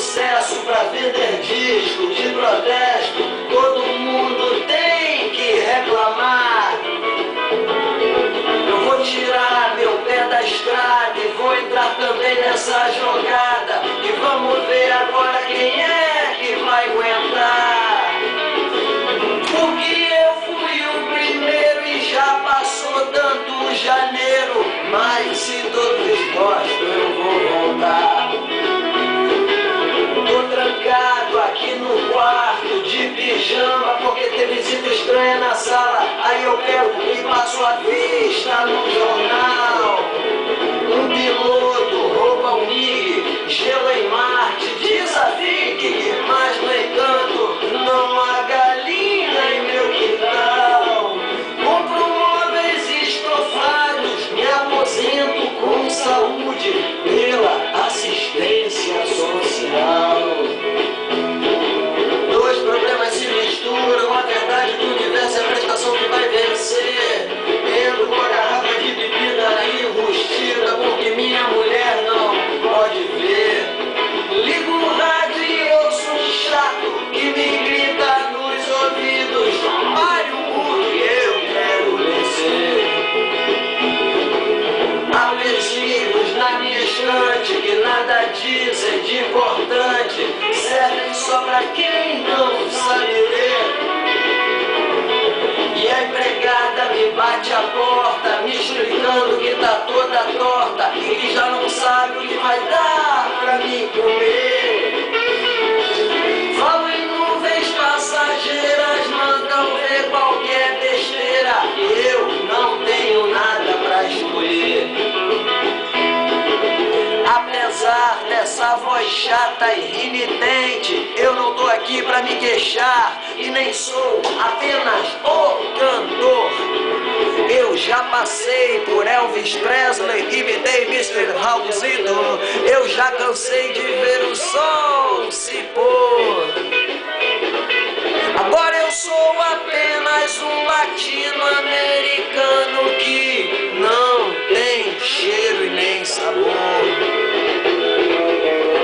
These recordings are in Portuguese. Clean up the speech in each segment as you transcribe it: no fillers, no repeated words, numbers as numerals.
sucesso pra vender disco de protesto. Todo mundo tem que reclamar. Eu vou tirar meu pé da estrada e vou entrar também nessa jogada. E vamos ver agora quem é que vai aguentar. Porque eu fui o primeiro e já passou tanto janeiro. Mas se todos gostam, eu vou voltar. Tô trancado aqui no quarto de pijama porque tem visita estranha na sala. Aí eu pego e passo a vista no jornal. Um piloto rouba um MiG, gelo em Marte, diz a Vicky, mas no entanto não há galinha em meu quintal. Compro móveis estofados, me aposento com saúde pela assistência social. Dois problemas se misturam, a verdade do universo é a prestação que vai vencer. Entro com a garrafa de bebida enrustida porque minha mulher não pode ver. Ligo o rádio e ouço um chato que me grita nos ouvidos: pare o mundo que eu quero vencer. Há livros na minha estante que nada dizem de importante, servem só pra quem não sabe ler. E a empregada me bate a porta, me explicando que tá toda torta e que já não sabe o que vai dar pra mim comer. Falo em nuvens passageiras, mandam ver qualquer besteira. Eu não tenho nada pra escolher. Apesar dessa voz chata e renitente, eu não tô aqui pra me queixar e nem sou apenas o cantor. Eu já passei por Elvis Presley, imitei Mr. Raulzito. Eu já cansei de ver o sol se pôr. Agora eu sou apenas um latino-americano que não tem cheiro e nem sabor.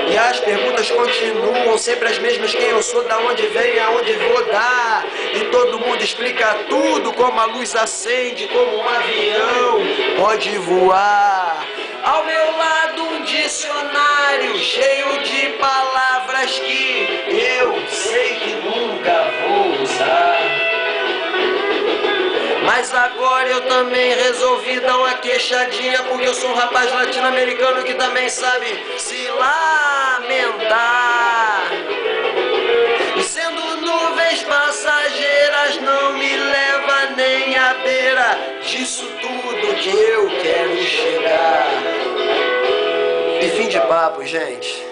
E as perguntas continuam sempre as mesmas: quem eu sou, da onde venho, aonde vou dar. E todo mundo explica tudo, como a luz acende, como um avião pode voar. Ao meu lado um dicionário cheio de palavras que eu sei que nunca vou usar. Mas agora eu também resolvi dar uma queixadinha, porque eu sou um rapaz latino-americano que também sabe se lamentar. E sendo nuvens passageiras não me leva nem à beira disso tudo que eu quero chegar. E fim de papo, gente.